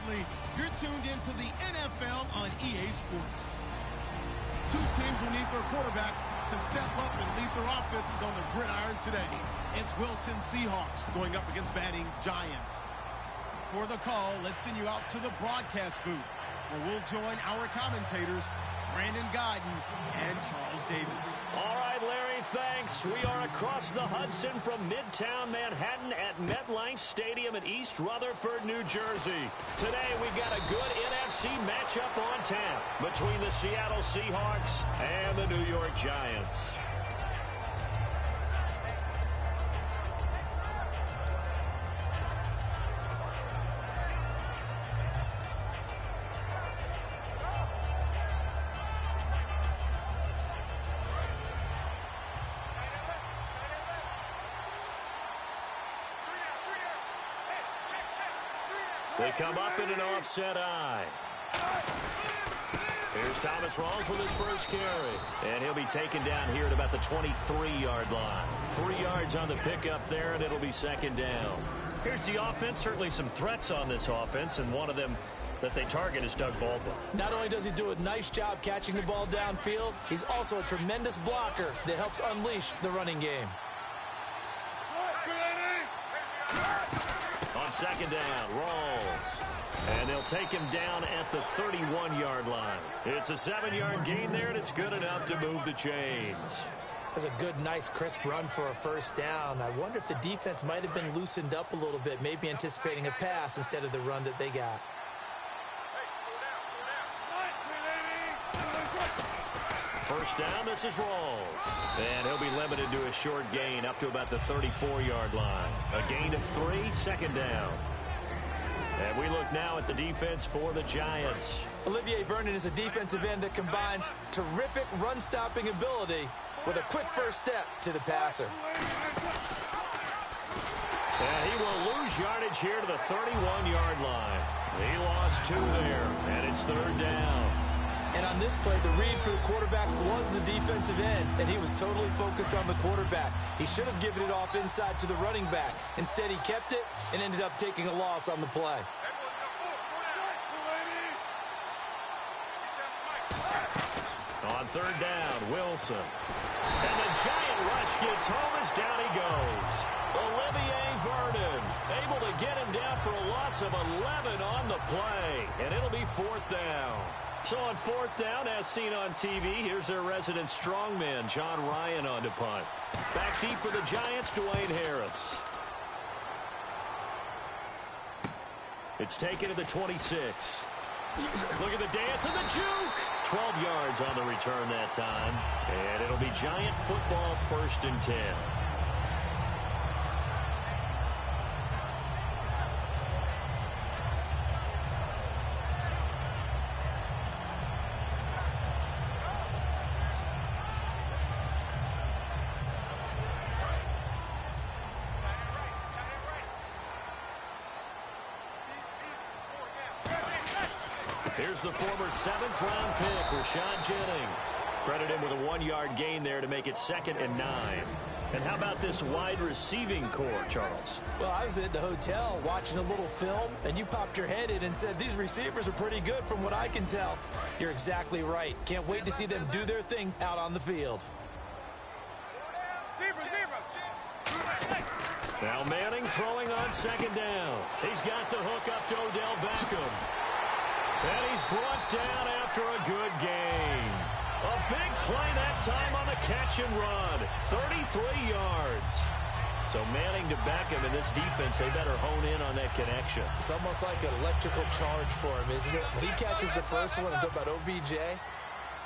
Absolutely. You're tuned into the NFL on EA Sports. Two teams will need their quarterbacks to step up and lead their offenses on the gridiron today. It's Wilson Seahawks going up against Manning's Giants. For the call, let's send you out to the broadcast booth, where we'll join our commentators, Brandon Godden and Charles Davis. All right, Larry, thanks. We are across the Hudson from Midtown Manhattan at MetLife Stadium in East Rutherford, New Jersey. Today, we've got a good NFC matchup on tap between the Seattle Seahawks and the New York Giants. They come up in an offset eye. Here's Thomas Rawls with his first carry. And he'll be taken down here at about the 23-yard line. 3 yards on the pickup there, and it'll be second down. Here's the offense. Certainly some threats on this offense, and one of them that they target is Doug Baldwin. Not only does he do a nice job catching the ball downfield, he's also a tremendous blocker that helps unleash the running game. On second down, Rawls. And they'll take him down at the 31-yard line. It's a 7-yard gain there, and it's good enough to move the chains. That's a good, nice, crisp run for a first down. I wonder if the defense might have been loosened up a little bit, maybe anticipating a pass instead of the run that they got. First down, this is Rawls. And he'll be limited to a short gain up to about the 34-yard line. A gain of 3, second down. And we look now at the defense for the Giants. Olivier Vernon is a defensive end that combines terrific run-stopping ability with a quick first step to the passer. And he will lose yardage here to the 31-yard line. He lost 2 there, and it's third down. And on this play, the read for the quarterback was the defensive end, and he was totally focused on the quarterback. He should have given it off inside to the running back. Instead, he kept it and ended up taking a loss on the play. On third down, Wilson. And the Giant rush gets home as down he goes. Olivier Vernon able to get him down for a loss of 11 on the play, and it'll be fourth down. So on fourth down, as seen on TV, here's their resident strongman, John Ryan, on to punt. Back deep for the Giants, Dwayne Harris. It's taken to the 26. Look at the dance and the juke. 12 yards on the return that time. And it'll be Giant football, first and 10. Here's the former 7th-round pick, Rashad Jennings. Credit him with a 1-yard gain there to make it 2nd and 9. And how about this wide receiving core, Charles? Well, I was at the hotel watching a little film, and you popped your head in and said, these receivers are pretty good from what I can tell. You're exactly right. Can't wait to see them do their thing out on the field. Now Manning throwing on second down. He's got the hook up to Odell Beckham. And he's brought down after a good game. A big play that time on the catch and run. 33 yards. So Manning to Beckham, and this defense, they better hone in on that connection. It's almost like an electrical charge for him, isn't it? When he catches the first one, I'm talking about OBJ,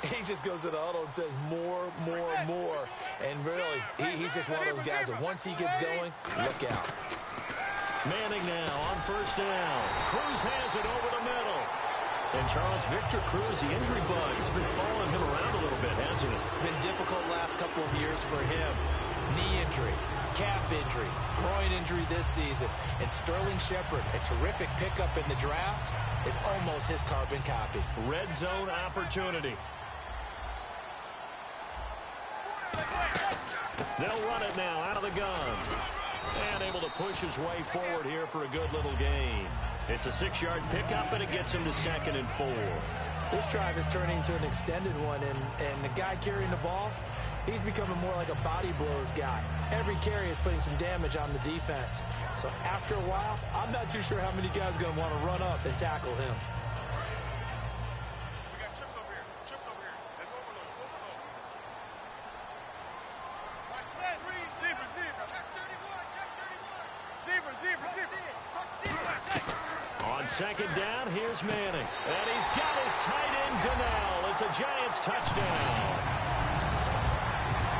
he just goes to the huddle and says more, more, more. And really, he's just one of those guys that once he gets going, look out. Manning now on first down. Cruz has it over the middle. And Charles, Victor Cruz, the injury bug, has been following him around a little bit, hasn't it? It's been difficult last couple of years for him. Knee injury, calf injury, groin injury this season. And Sterling Shepard, a terrific pickup in the draft, is almost his carbon copy. Red zone opportunity. They'll run it now out of the gun. And able to push his way forward here for a good little gain. It's a 6-yard pickup, and it gets him to 2nd and 4. This drive is turning into an extended one, and the guy carrying the ball, he's becoming more like a body blows guy. Every carry is putting some damage on the defense. So after a while, I'm not too sure how many guys are going to want to run up and tackle him. We got trips over here. Trips over here. Let's overload. Watch 12. Zebra. Check 31. Check 31. Zebra. On 2nd down, here's Manning. And he's got his tight end, Donnell. It's a Giants touchdown.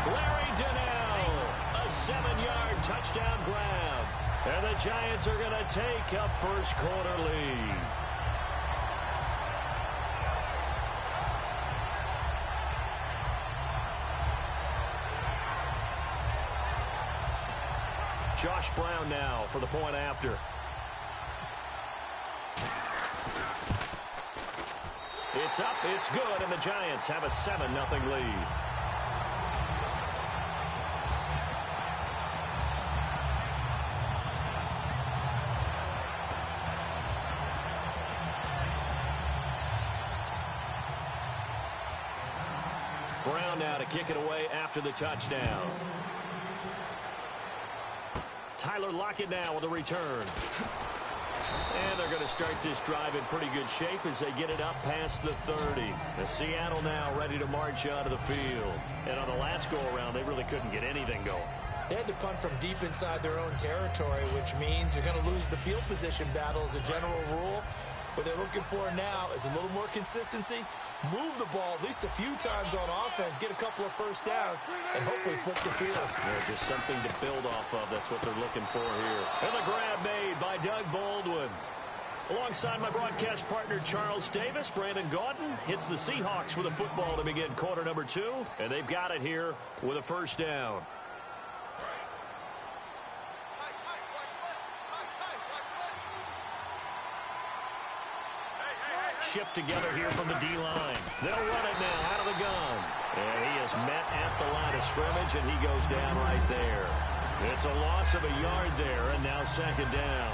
Larry Donnell, a 7-yard touchdown grab. And the Giants are going to take a first-quarter lead. Josh Brown now for the point after. It's up, it's good, and the Giants have a 7-0 lead. Brown now to kick it away after the touchdown. Tyler Lockett now with a return. And they're going to start this drive in pretty good shape as they get it up past the 30. The Seattle now ready to march out of the field. And on the last go-around, they really couldn't get anything going. They had to punt from deep inside their own territory, which means you're going to lose the field position battle as a general rule. What they're looking for now is a little more consistency, move the ball at least a few times on offense, get a couple of first downs, and hopefully flip the field. Yeah, just something to build off of. That's what they're looking for here. And the grab made by Doug Baldwin. Alongside my broadcast partner, Charles Davis, Brandon Gaudin hits the Seahawks with a football to begin quarter number 2. And they've got it here with a first down. Shift together here from the D-line. They'll run it now out of the gun. And he is met at the line of scrimmage, and he goes down right there. It's a loss of a yard there, and now 2nd down.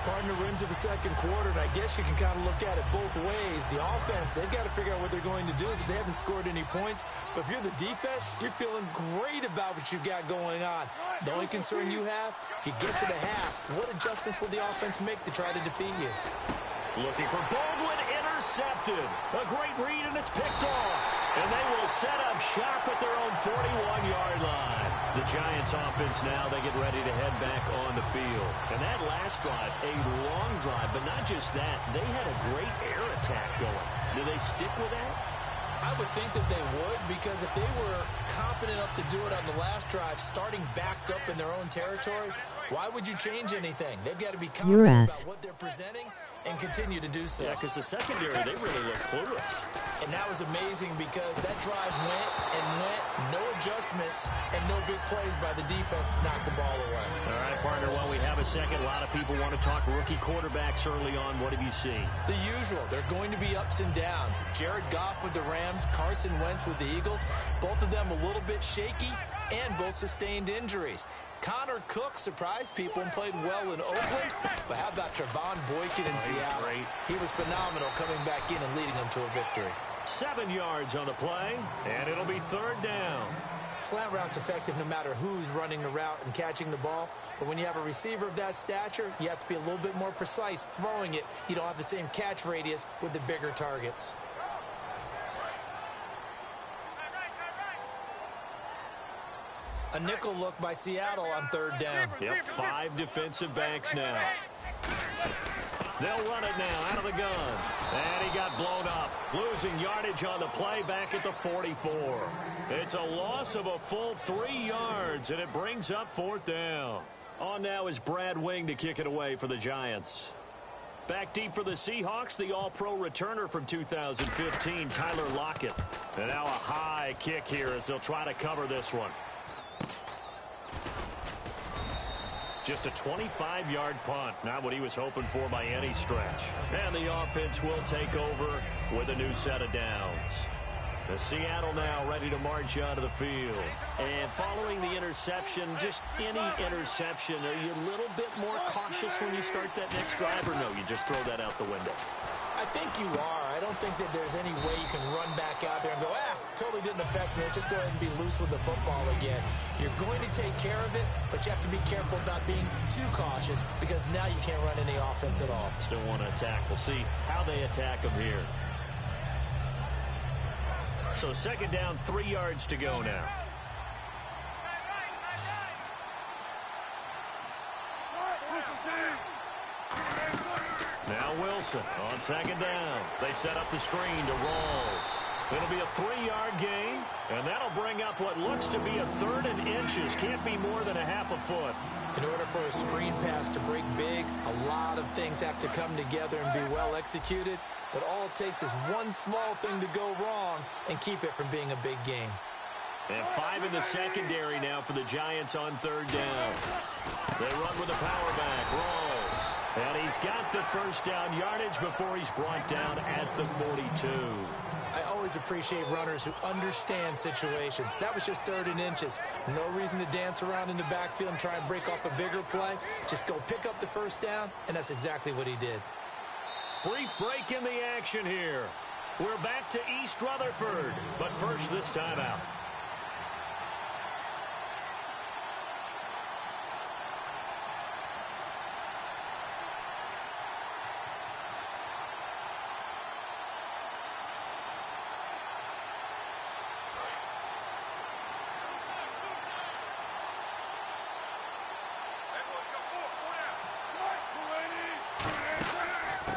Partner into the second quarter, and I guess you can kind of look at it both ways. The offense, they've got to figure out what they're going to do because they haven't scored any points. But if you're the defense, you're feeling great about what you've got going on. The only concern you have, if you get to the half, what adjustments will the offense make to try to defeat you? Looking for Baldwin, intercepted. A great read, and it's picked off. And they will set up shop at their own 41-yard line. The Giants offense now, they get ready to head back on the field. And that last drive, a long drive, but not just that. They had a great air attack going. Do they stick with that? I would think that they would, because if they were confident enough to do it on the last drive, starting backed up in their own territory, why would you change anything? They've got to be confident about what they're presenting and continue to do so. Yeah, because the secondary, they really look clueless. And that was amazing because that drive went and went, no adjustments, and no big plays by the defense to knock the ball away. All right, partner, while we have a second, a lot of people want to talk rookie quarterbacks early on. What have you seen? The usual. They're going to be ups and downs. Jared Goff with the Rams, Carson Wentz with the Eagles, both of them a little bit shaky and both sustained injuries. Connor Cook surprised people and played well in Oakland. But how about Trevon Boykin in Seattle? He was phenomenal coming back in and leading them to a victory. 7 yards on the play, and it'll be 3rd down. Slant route's effective no matter who's running the route and catching the ball. But when you have a receiver of that stature, you have to be a little bit more precise throwing it. You don't have the same catch radius with the bigger targets. A nickel look by Seattle on 3rd down. Yep, 5 defensive backs now. They'll run it now out of the gun. And he got blown up. Losing yardage on the play back at the 44. It's a loss of a full 3 yards, and it brings up 4th down. On now is Brad Wing to kick it away for the Giants. Back deep for the Seahawks, the all-pro returner from 2015, Tyler Lockett. And now a high kick here as they'll try to cover this one. Just a 25-yard punt, not what he was hoping for by any stretch. And the offense will take over with a new set of downs. The Seattle now ready to march onto the field. And following the interception, just any interception, are you a little bit more cautious when you start that next drive, or no, you just throw that out the window? I think you are. I don't think that there's any way you can run back out there and go, totally didn't affect me. Let's just go ahead and be loose with the football again. You're going to take care of it, but you have to be careful about being too cautious because now you can't run any offense at all. Still want to attack. We'll see how they attack them here. So second down, 3 yards to go now. Now Wilson on second down. They set up the screen to Rawls. It'll be a 3-yard gain, and that'll bring up what looks to be a 3rd and inches. Can't be more than a half a foot. In order for a screen pass to break big, a lot of things have to come together and be well executed. But all it takes is one small thing to go wrong and keep it from being a big game. And 5 in the secondary now for the Giants on 3rd down. They run with the power back. Rawls. And he's got the first down yardage before he's brought down at the 42. I always appreciate runners who understand situations. That was just 3rd and inches. No reason to dance around in the backfield and try and break off a bigger play. Just go pick up the first down, and that's exactly what he did. Brief break in the action here. We're back to East Rutherford, but first this time out.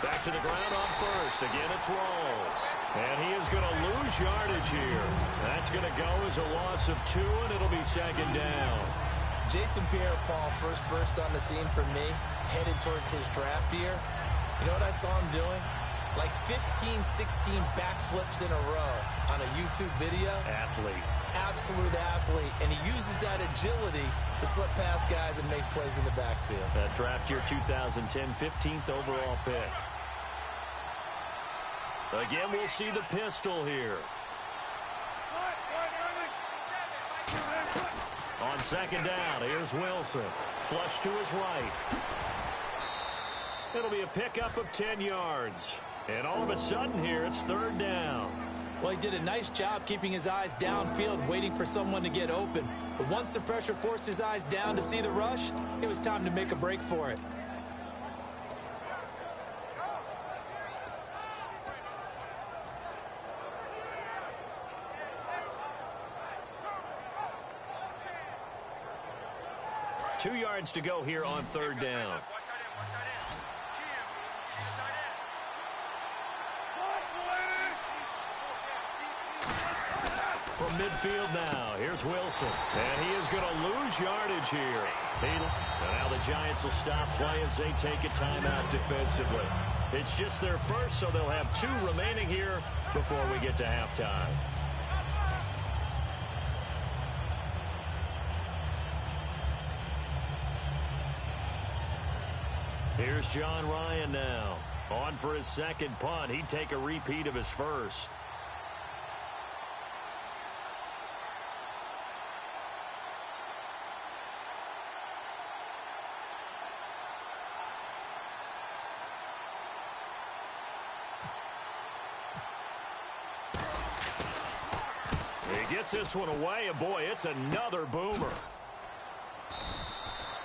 Back to the ground on first. Again, it's Rawls. And he is going to lose yardage here. That's going to go as a loss of 2, and it'll be second down. Jason Pierre-Paul first burst on the scene for me, headed towards his draft year. You know what I saw him doing? Like 15, 16 backflips in a row on a YouTube video. Athlete. Absolute athlete. And he uses that agility to slip past guys and make plays in the backfield. That draft year 2010, 15th overall pick. Again, we'll see the pistol here. On second down, here's Wilson. Flush to his right. It'll be a pickup of 10 yards. And all of a sudden here, it's 3rd down. Well, he did a nice job keeping his eyes downfield, waiting for someone to get open. But once the pressure forced his eyes down to see the rush, it was time to make a break for it. Two yards to go here on 3rd down. From midfield now, here's Wilson. And he is going to lose yardage here. And now the Giants will stop play as they take a timeout defensively. It's just their first, so they'll have 2 remaining here before we get to halftime. Here's John Ryan now. On for his second punt. He'd take a repeat of his first. He gets this one away, and boy, it's another boomer.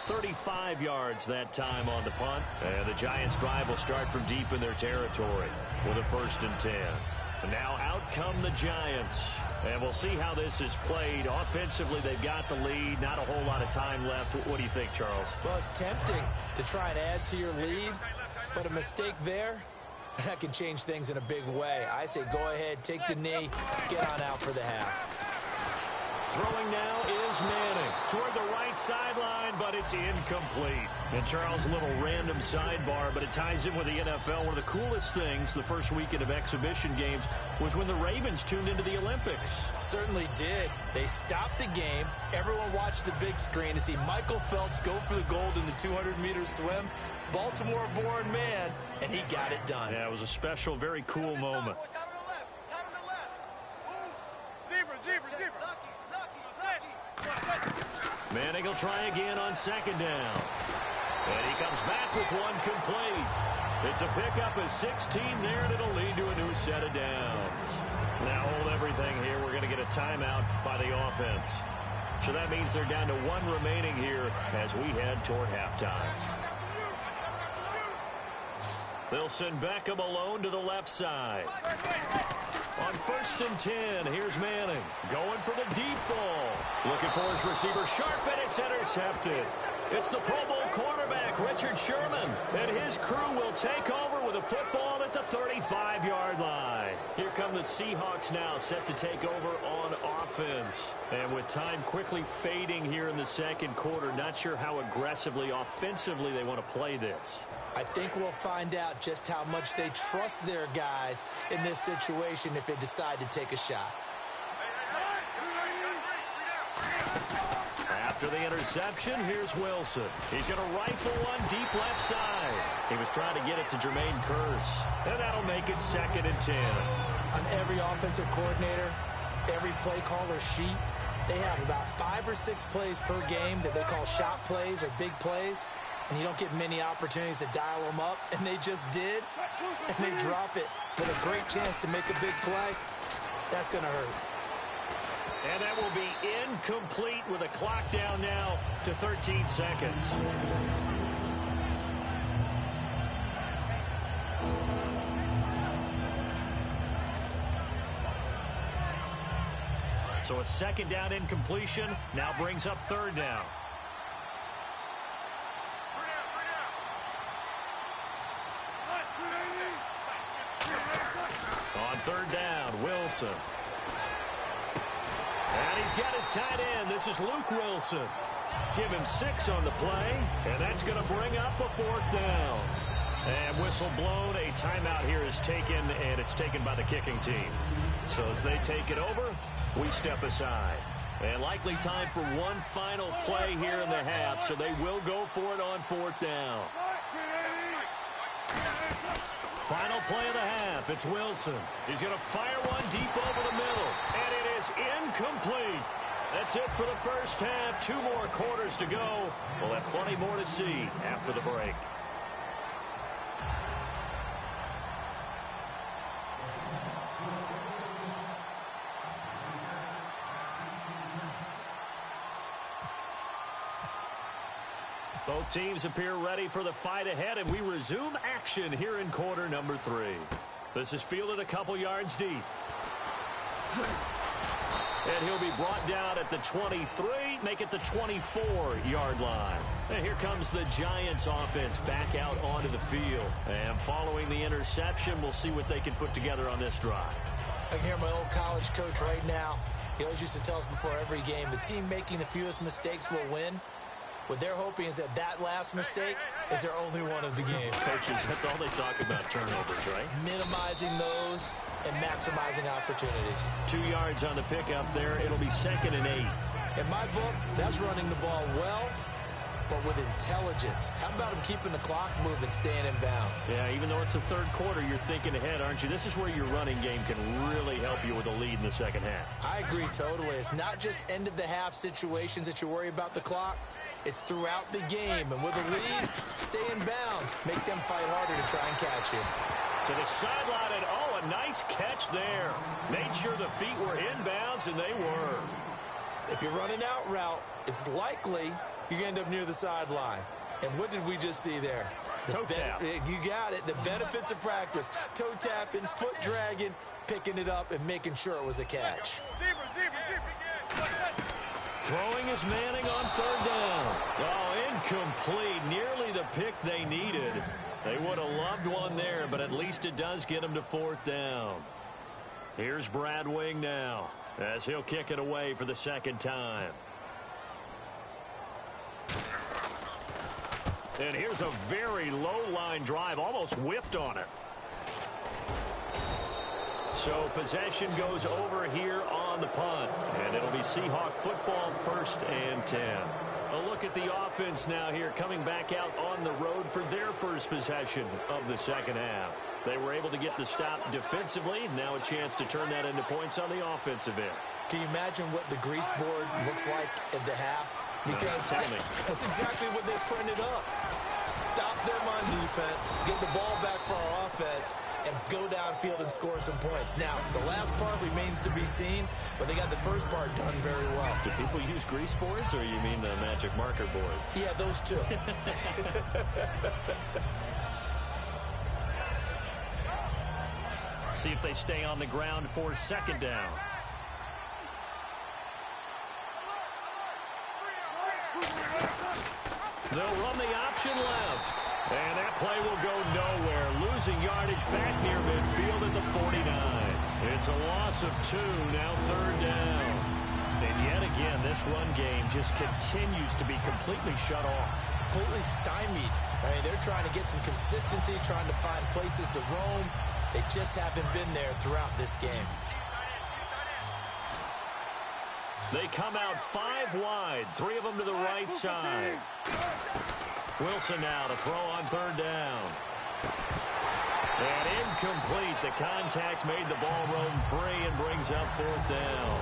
35 yards that time on the punt. And the Giants' drive will start from deep in their territory with a 1st and 10. And now out come the Giants. And we'll see how this is played. Offensively, they've got the lead. Not a whole lot of time left. What do you think, Charles? Well, it's tempting to try and add to your lead, but a mistake there, that can change things in a big way. I say go ahead, take the knee, get on out for the half. Throwing now is Manning toward the right sideline, but it's incomplete. And Charles, a little random sidebar, but it ties in with the NFL. One of the coolest things the first weekend of exhibition games was when the Ravens tuned into the Olympics. Certainly did. They stopped the game. Everyone watched the big screen to see Michael Phelps go for the gold in the 200-meter swim. Baltimore-born man, and he got it done. Yeah, it was a special, very cool moment. Manning will try again on second down. And he comes back with one complete. It's a pickup of 16 there, and it'll lead to a new set of downs. Now hold everything here. We're going to get a timeout by the offense. So that means they're down to one remaining here as we head toward halftime. They'll send Beckham alone to the left side. On 1st and 10, here's Manning. Going for the deep ball. Looking for his receiver sharp, and it's intercepted. It's the Pro Bowl quarterback, Richard Sherman, and his crew will take over with a football at the 35-yard line. Here come the Seahawks now, set to take over on offense. And with time quickly fading here in the second quarter, not sure how aggressively, offensively they want to play this. I think we'll find out just how much they trust their guys in this situation if they decide to take a shot. After the interception, here's Wilson. He's going to rifle one deep left side. He was trying to get it to Jermaine Kearse. And that'll make it 2nd and 10. On every offensive coordinator, every play caller sheet, they have about 5 or 6 plays per game that they call shot plays or big plays. And you don't get many opportunities to dial them up. And they just did. And they drop it with a great chance to make a big play. That's going to hurt. And that will be incomplete with a clock down now to 13 seconds. So a 2nd down incompletion now brings up 3rd down. On 3rd down, Wilson. And he's got his tight end. This is Luke Wilson. Give him 6 on the play, and that's going to bring up a 4th down. And whistle blown. A timeout here is taken, and it's taken by the kicking team. So as they take it over, we step aside. And likely time for one final play here in the half, so they will go for it on 4th down. Final play of the half. It's Wilson. He's going to fire one deep over the middle. And it is incomplete. That's it for the first half. 2 more quarters to go. We'll have plenty more to see after the break. Both teams appear ready for the fight ahead, and we resume action here in quarter number 3. This is fielded a couple yards deep. And he'll be brought down at the 23, make it the 24-yard line. And here comes the Giants offense back out onto the field. And following the interception, we'll see what they can put together on this drive. I can hear my old college coach right now. He always used to tell us before every game, the team making the fewest mistakes will win. What they're hoping is that last mistake is their only one of the game. Coaches, that's all they talk about, turnovers, right? Minimizing those and maximizing opportunities. 2 yards on the pickup there. It'll be 2nd and 8. In my book, that's running the ball well, but with intelligence. How about him keeping the clock moving, staying in bounds? Yeah, even though it's the 3rd quarter, you're thinking ahead, aren't you? This is where your running game can really help you with a lead in the second half. I agree totally. It's not just end-of-the-half situations that you worry about the clock. It's throughout the game. And with a lead, stay in bounds. Make them fight harder to try and catch you. To the sideline, and a nice catch there. Made sure the feet were in bounds, and they were. If you're running out route, it's likely you're going to end up near the sideline. And what did we just see there? Toe tap. You got it. The benefits of practice. Toe tapping, foot dragging, picking it up, and making sure it was a catch. Throwing is Manning on 3rd down. Oh, incomplete. Nearly the pick they needed. They would have loved one there, but at least it does get them to 4th down. Here's Brad Wing now, as he'll kick it away for the 2nd time. And here's a very low-line drive, almost whiffed on it. So possession goes over here on the punt, and it'll be Seahawk football, 1st and 10. A look at the offense now here, coming back out on the road for their first possession of the second half. They were able to get the stop defensively. Now a chance to turn that into points on the offensive end. Can you imagine what the grease board looks like at the half? Because that's exactly what they printed up. Stop them on defense, get the ball back for our offense, and go downfield and score some points. Now, the last part remains to be seen, but they got the first part done very well. Do people use grease boards, or you mean the magic marker boards? Yeah, those two. See if they stay on the ground for second down. They'll run the option left. And that play will go nowhere. Losing yardage back near midfield at the 49. It's a loss of 2, now third down. And yet again, this run game just continues to be completely shut off. Completely stymied. I mean, they're trying to get some consistency, trying to find places to roam. They just haven't been there throughout this game. They come out 5 wide, 3 of them to the right side. Wilson now to throw on third down. And incomplete. The contact made the ball roam free and brings up fourth down.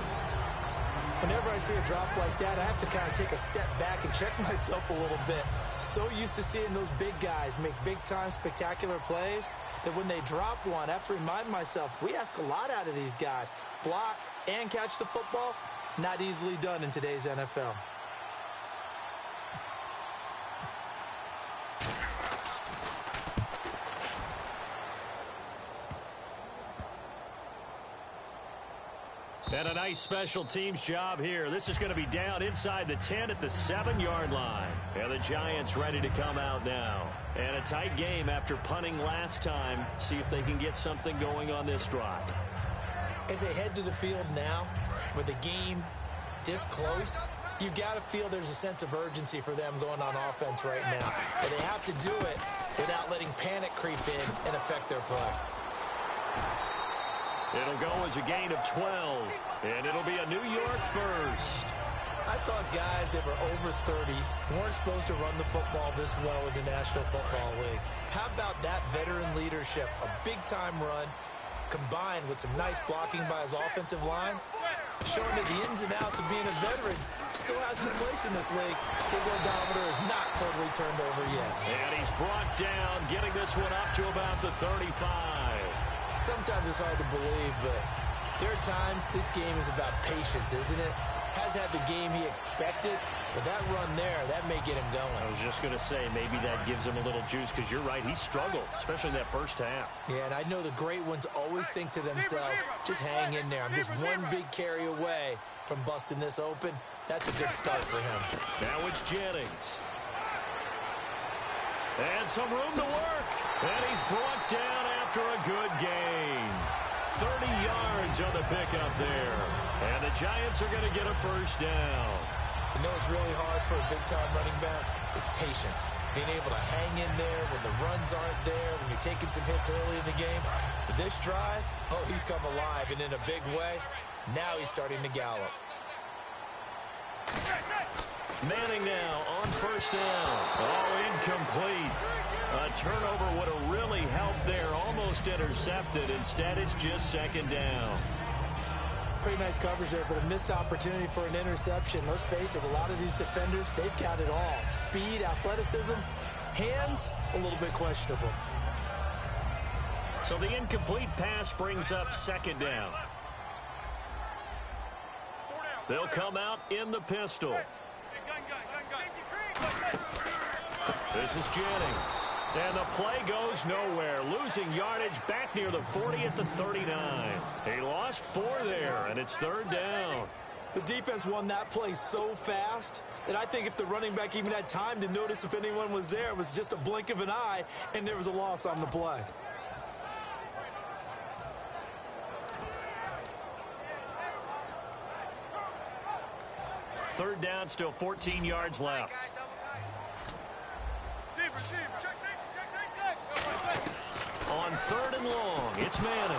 Whenever I see a drop like that, I have to kind of take a step back and check myself a little bit. So used to seeing those big guys make big-time spectacular plays that when they drop one, I have to remind myself, we ask a lot out of these guys. Block and catch the football, not easily done in today's NFL. And a nice special teams job here. This is going to be down inside the 10 at the 7-yard line. And the Giants ready to come out now. And a tight game after punting last time. See if they can get something going on this drive. As they head to the field now, with the game this close, you've got to feel there's a sense of urgency for them going on offense right now. And they have to do it without letting panic creep in and affect their play. It'll go as a gain of 12, and it'll be a New York first. I thought guys that were over 30 weren't supposed to run the football this well in the National Football League. How about that veteran leadership, a big-time run, combined with some nice blocking by his offensive line, showing that the ins and outs of being a veteran still has his place in this league. His odometer is not totally turned over yet. And he's brought down, getting this one up to about the 35. Sometimes it's hard to believe, but there are times this game is about patience, isn't it? Has had the game he expected, but that run there, that may get him going. I was just going to say, maybe that gives him a little juice, because you're right, he struggled, especially in that first half. Yeah, and I know the great ones always think to themselves, just hang in there. I'm just one big carry away from busting this open. That's a good start for him. Now it's Jennings. And some room to work. And he's brought down after a good gain. 30 yards on the pickup there. And the Giants are going to get a first down. You know what's really hard for a big-time running back is patience. Being able to hang in there when the runs aren't there, when you're taking some hits early in the game. For this drive, oh, he's come alive and in a big way. Now he's starting to gallop. Manning now on first down. Oh, incomplete. A turnover would have really helped there. Almost intercepted. Instead, it's just second down. Pretty nice coverage there, but a missed opportunity for an interception. Let's face it, a lot of these defenders, they've got it all. Speed, athleticism, hands, a little bit questionable. So the incomplete pass brings up second down. They'll come out in the pistol. This is Jennings. And the play goes nowhere. Losing yardage back near the 40 at the 39. He lost 4 there, and it's third down. The defense won that play so fast that I think if the running back even had time to notice if anyone was there, it was just a blink of an eye, and there was a loss on the play. Third down, still 14 yards left. On third and long, it's Manning.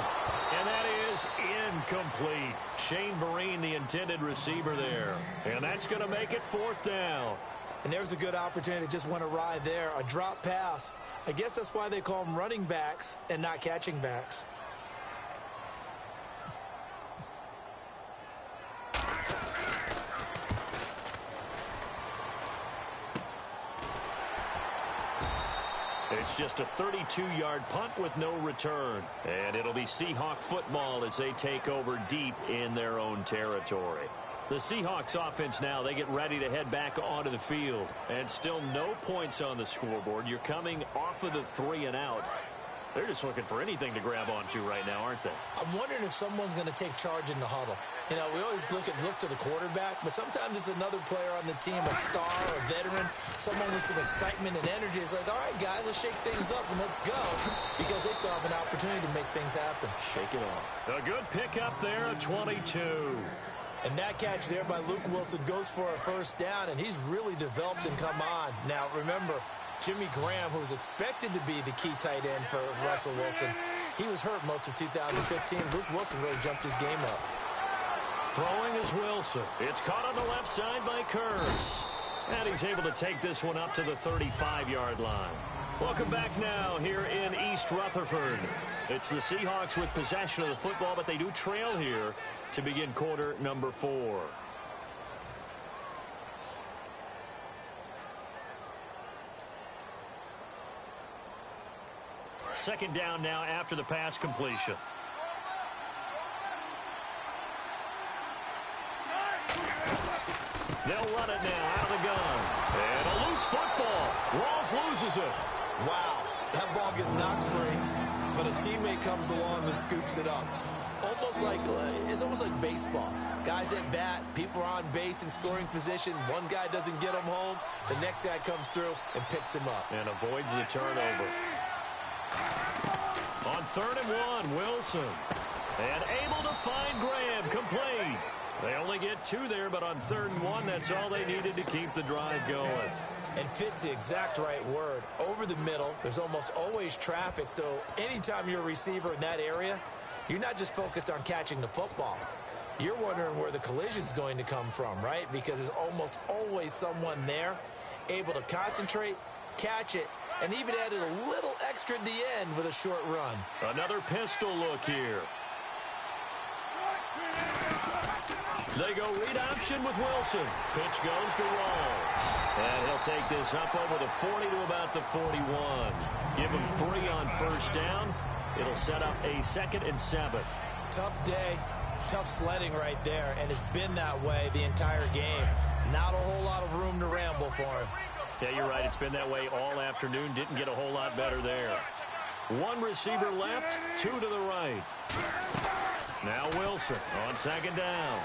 And that is incomplete. Shane Vereen, the intended receiver there. And that's going to make it fourth down. And there's a good opportunity. Just went awry there. A drop pass. I guess that's why they call them running backs and not catching backs. It's just a 32-yard punt with no return. And it'll be Seahawk football as they take over deep in their own territory. The Seahawks offense now, they get ready to head back onto the field. And still no points on the scoreboard. You're coming off of the 3 and out. They're just looking for anything to grab onto right now, aren't they? I'm wondering if someone's going to take charge in the huddle. You know, we always look to the quarterback, but sometimes it's another player on the team, a star, a veteran, someone with some excitement and energy. It's like, all right, guys, let's shake things up and let's go, because they still have an opportunity to make things happen. Shake it off. A good pickup there, a 22. And that catch there by Luke Wilson goes for a first down, and he's really developed and come on. Now, remember, Jimmy Graham, who was expected to be the key tight end for Russell Wilson, he was hurt most of 2015. Luke Wilson really jumped his game up. Throwing is Wilson. It's caught on the left side by Kurz. And he's able to take this one up to the 35-yard line. Welcome back now here in East Rutherford. It's the Seahawks with possession of the football, but they do trail here to begin quarter number 4. Second down now after the pass completion. They'll run it now out of the gun. And a loose football. Rawls loses it. Wow, that ball gets knocked free, but a teammate comes along and scoops it up. It's almost like baseball. Guys at bat, people are on base in scoring position. One guy doesn't get him home. The next guy comes through and picks him up. And avoids the turnover. On 3rd and 1, Wilson. And able to find Graham, complete. They only get 2 there, but on 3rd and 1, that's all they needed to keep the drive going. And fit's the exact right word. Over the middle, there's almost always traffic, so anytime you're a receiver in that area, you're not just focused on catching the football. You're wondering where the collision's going to come from, right? Because there's almost always someone there able to concentrate, catch it, and even added a little extra at the end with a short run. Another pistol look here. They go read option with Wilson. Pitch goes to Rawls. And he'll take this up over the 40 to about the 41. Give him 3 on first down. It'll set up a 2nd and 7. Tough day, tough sledding right there, and it's been that way the entire game. Not a whole lot of room to ramble for him. Yeah, you're right. It's been that way all afternoon. Didn't get a whole lot better there. 1 receiver left, 2 to the right. Now Wilson on 2nd down.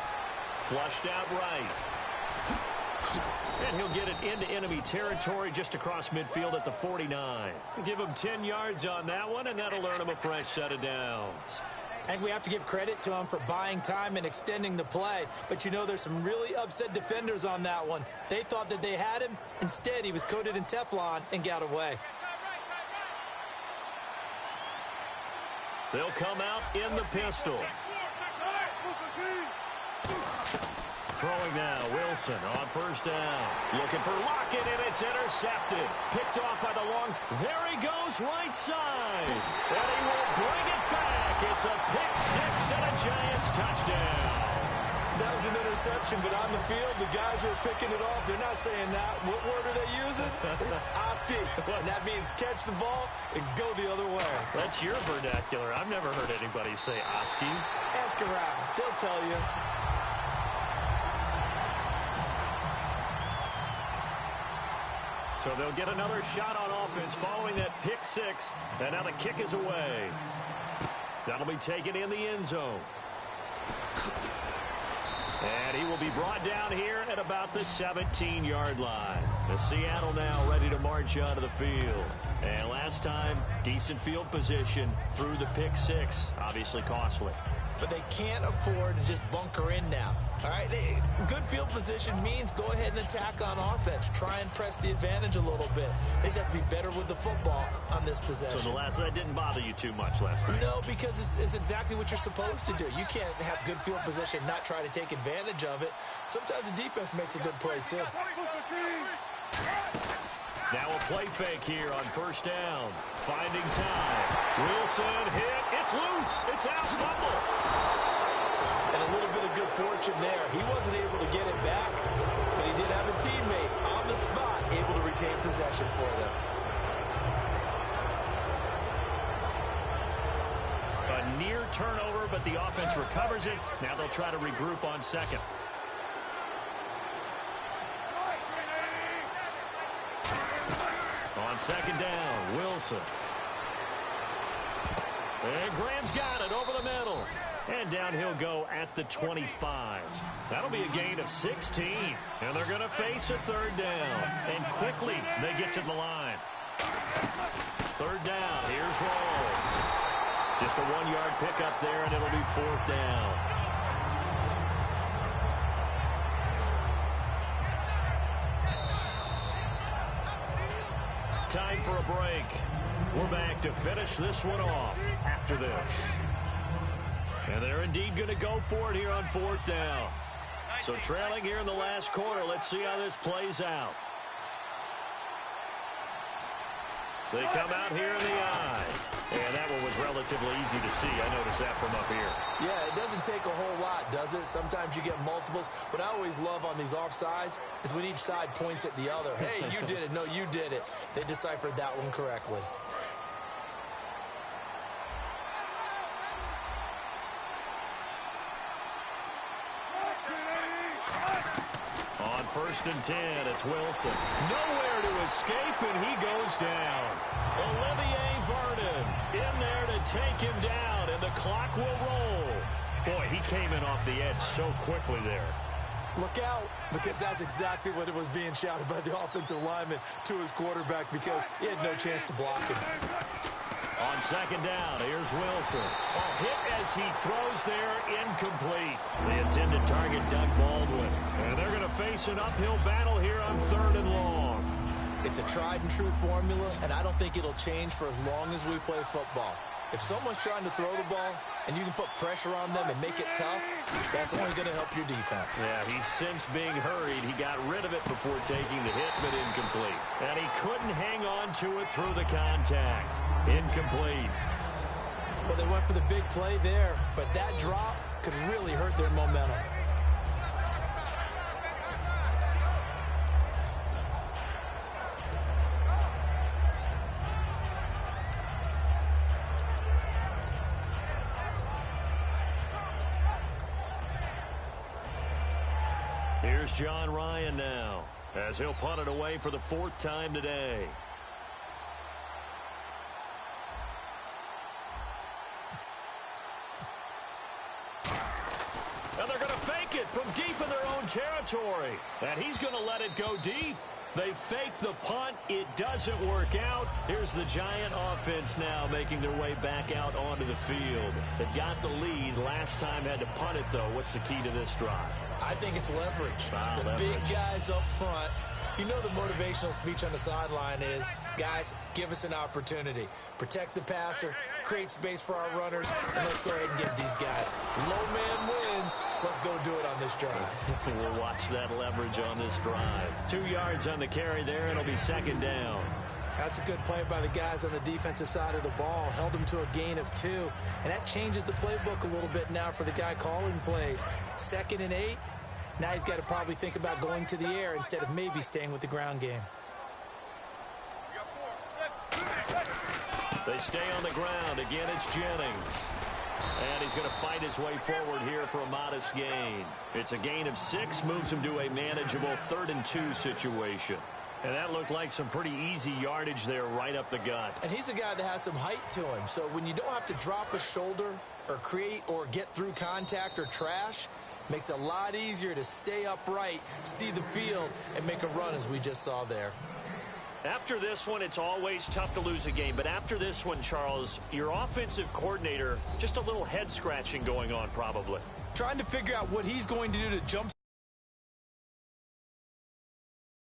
Flushed out right. And he'll get it into enemy territory just across midfield at the 49. Give him 10 yards on that one, and that'll earn him a fresh set of downs. I think we have to give credit to him for buying time and extending the play. But, you know, there's some really upset defenders on that one. They thought that they had him. Instead, he was coated in Teflon and got away. They'll come out in the pistol. Throwing now, Wilson on first down. Looking for Lockett, and it's intercepted. Picked off by the longs. There he goes, right side. And he will bring it back. It's a pick 6 and a Giants touchdown. That was an interception, but on the field, the guys who are picking it off, they're not saying that. What word are they using? It's Oski. And that means catch the ball and go the other way. That's your vernacular. I've never heard anybody say Oski. Ask around. They'll tell you. So they'll get another shot on offense following that pick 6. And now the kick is away. That'll be taken in the end zone. And he will be brought down here at about the 17-yard line. The Seattle now ready to march onto the field. And last time, decent field position through the pick 6. Obviously costly. But they can't afford to just bunker in now. All right, good field position means go ahead and attack on offense. Try and press the advantage a little bit. They just have to be better with the football on this possession. So that didn't bother you too much last time? No, because it's exactly what you're supposed to do. You can't have good field position, not try to take advantage of it. Sometimes the defense makes a good play, too. Now a play fake here on first down. Finding time. Wilson hit. It's loose. It's out. Fumble. And a little bit of good fortune there. He wasn't able to get it back, but he did have a teammate on the spot able to retain possession for them. turnover, but the offense recovers it. Now they'll try to regroup on second. On second down, Wilson. And Graham's got it over the middle. And down he'll go at the 25. That'll be a gain of 16. And they're going to face a third down. And quickly they get to the line. Third down. Here's Rawls. Just a 1-yard pickup there, and it'll be fourth down. Time for a break. We're back to finish this one off after this. And they're indeed going to go for it here on fourth down. So trailing here in the last quarter. Let's see how this plays out. They come out here in the eye. And that one was relatively easy to see. I noticed that from up here. Yeah, it doesn't take a whole lot, does it? Sometimes you get multiples. What I always love on these offsides is when each side points at the other. Hey, you did it. No, you did it. They deciphered that one correctly. On 1st and 10, it's Wilson. Nowhere to escape, and he goes down. Olivier Vernon in there to take him down, and the clock will roll. Boy, he came in off the edge so quickly there. Look out, because that's exactly what it was being shouted by the offensive lineman to his quarterback, because he had no chance to block him. On second down, here's Wilson. A hit as he throws there, incomplete. The intended target, Doug Baldwin. And they're going to face an uphill battle here on 3rd and long. It's a tried-and-true formula, and I don't think it'll change for as long as we play football. If someone's trying to throw the ball and you can put pressure on them and make it tough, that's only going to help your defense. Yeah, he's since being hurried. He got rid of it before taking the hit, but incomplete. And he couldn't hang on to it through the contact. Incomplete. Well, they went for the big play there, but that drop could really hurt their momentum. Here's John Ryan now, as he'll punt it away for the 4th time today. And they're going to fake it from deep in their own territory. And he's going to let it go deep. They fake the punt. It doesn't work out. Here's the Giant offense now making their way back out onto the field. They've got the lead. Last time had to punt it, though. What's the key to this drive? I think it's leverage. The big guys up front. You know the motivational speech on the sideline is, guys, give us an opportunity. Protect the passer, create space for our runners, and let's go ahead and give these guys. Low man wins. Let's go do it on this drive. We'll watch that leverage on this drive. 2 yards on the carry there. It'll be 2nd down. That's a good play by the guys on the defensive side of the ball. Held them to a gain of 2. And that changes the playbook a little bit now for the guy calling plays. 2nd and 8. Now he's got to probably think about going to the air instead of maybe staying with the ground game. They stay on the ground. Again, it's Jennings. And he's going to fight his way forward here for a modest gain. It's a gain of 6, moves him to a manageable 3rd and 2 situation. And that looked like some pretty easy yardage there right up the gut. And he's a guy that has some height to him. So when you don't have to drop a shoulder or create or get through contact or trash, makes it a lot easier to stay upright, see the field, and make a run as we just saw there. After this one, it's always tough to lose a game. But after this one, Charles, your offensive coordinator, just a little head scratching going on probably. Trying to figure out what he's going to do to jump